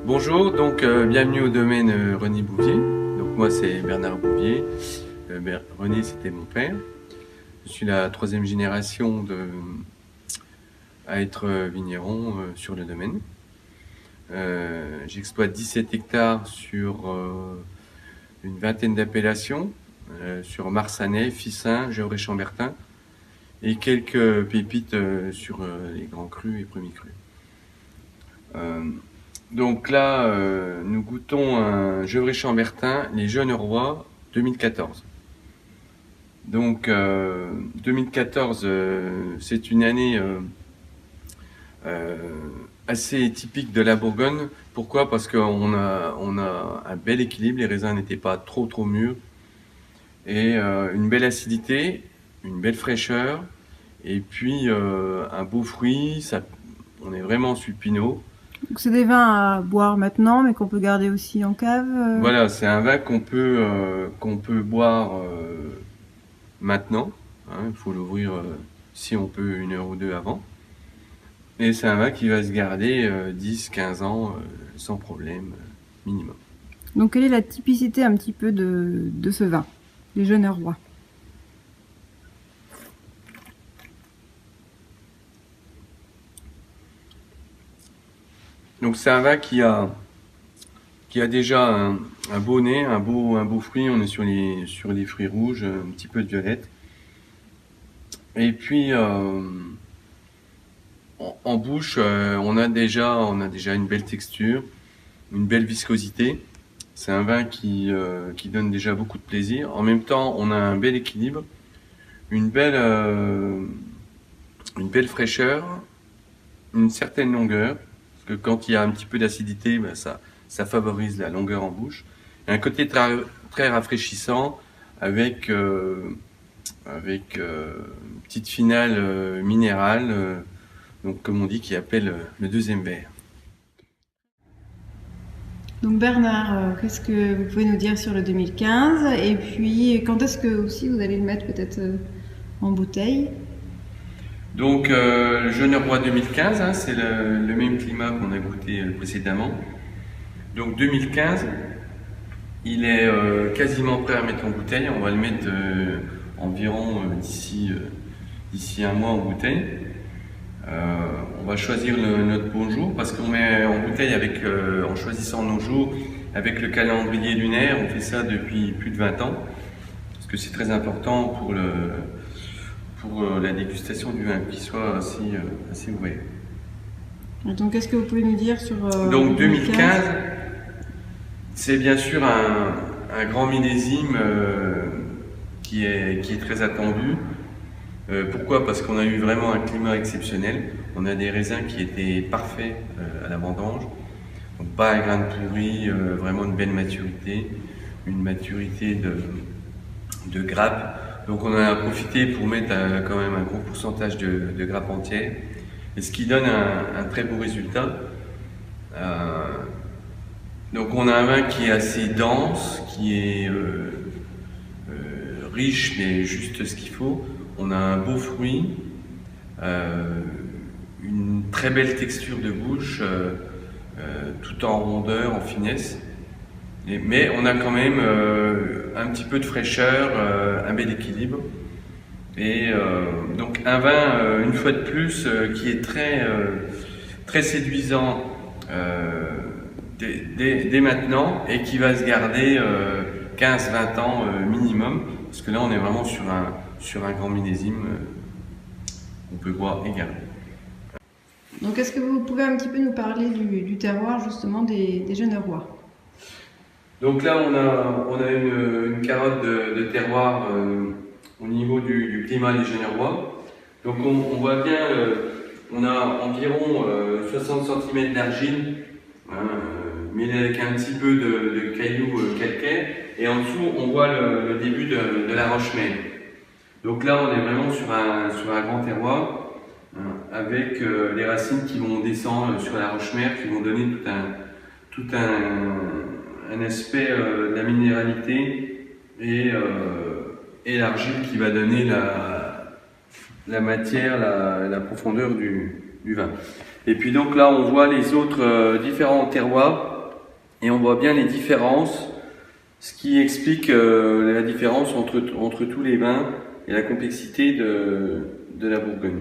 Bonjour, bienvenue au domaine René Bouvier. Donc moi c'est Bernard Bouvier. René c'était mon père. Je suis la troisième génération à être vigneron sur le domaine. J'exploite 17 hectares sur une vingtaine d'appellations, sur Marsanais, Fissin, Gevrey-Chambertin et quelques pépites sur les grands crus et premiers crus. Donc là, nous goûtons un Gevrey-Chambertin, les Jeunes Rois 2014. Donc 2014, c'est une année assez typique de la Bourgogne. Pourquoi? Parce qu'on a un bel équilibre, les raisins n'étaient pas trop mûrs, et une belle acidité, une belle fraîcheur, et puis un beau fruit, on est vraiment sur le pinot. Donc c'est des vins à boire maintenant, mais qu'on peut garder aussi en cave. Voilà, c'est un vin qu'on peut boire maintenant. Il faut l'ouvrir si on peut 1 heure ou 2 avant. Et c'est un vin qui va se garder 10-15 ans sans problème minimum. Donc quelle est la typicité un petit peu de ce vin, les Jeunes Rois? Donc c'est un vin qui a déjà un beau nez, un beau fruit. On est sur les fruits rouges, un petit peu de violette. Et puis en bouche, on a déjà une belle texture, une belle viscosité. C'est un vin qui donne déjà beaucoup de plaisir. En même temps, on a un bel équilibre, une belle fraîcheur, une certaine longueur. Parce que quand il y a un petit peu d'acidité, ben ça favorise la longueur en bouche. Et un côté très rafraîchissant avec une petite finale minérale, donc comme on dit, qui appelle le deuxième verre. Donc Bernard, qu'est-ce que vous pouvez nous dire sur le 2015? Et puis quand est-ce que aussi vous allez le mettre peut-être en bouteille? Donc le Jeune Roi 2015, c'est le même climat qu'on a goûté précédemment. Donc 2015, il est quasiment prêt à mettre en bouteille. On va le mettre environ d'ici 1 mois en bouteille. On va choisir notre bon jour parce qu'on met en bouteille en choisissant nos jours avec le calendrier lunaire. On fait ça depuis plus de 20 ans parce que c'est très important pour la dégustation du vin, qu'il soit assez ouvert. Donc qu'est-ce que vous pouvez nous dire sur Donc 2015, c'est bien sûr un grand millésime qui est très attendu. Pourquoi? Parce qu'on a eu vraiment un climat exceptionnel. On a des raisins qui étaient parfaits à la vendange. Donc pas un grain de pourri, vraiment une belle maturité, une maturité de grappe. Donc on en a profité pour mettre quand même un gros pourcentage de grappes entières, et ce qui donne un très beau résultat. Donc on a un vin qui est assez dense, qui est riche, mais juste ce qu'il faut. On a un beau fruit, une très belle texture de bouche, tout en rondeur, en finesse. Mais on a quand même un petit peu de fraîcheur, un bel équilibre. Et donc un vin, une fois de plus, qui est très séduisant dès maintenant, et qui va se garder 15-20 ans minimum. Parce que là, on est vraiment sur un grand millésime qu'on peut boire et garder. Donc est-ce que vous pouvez un petit peu nous parler du terroir justement des Jeunes Rois? Donc là, on a une carotte de terroir au niveau du climat des Jeunes Rois. Donc on voit bien, on a environ 60 cm d'argile, mêlée avec un petit peu de cailloux calcaires. Et en dessous, on voit le début de la roche-mère. Donc là, on est vraiment sur un grand terroir, avec les racines qui vont descendre sur la roche-mère, qui vont donner tout un aspect de la minéralité, et l'argile qui va donner la matière, la profondeur du vin. Et puis donc là, on voit les autres différents terroirs et on voit bien les différences, ce qui explique la différence entre tous les vins et la complexité de la Bourgogne.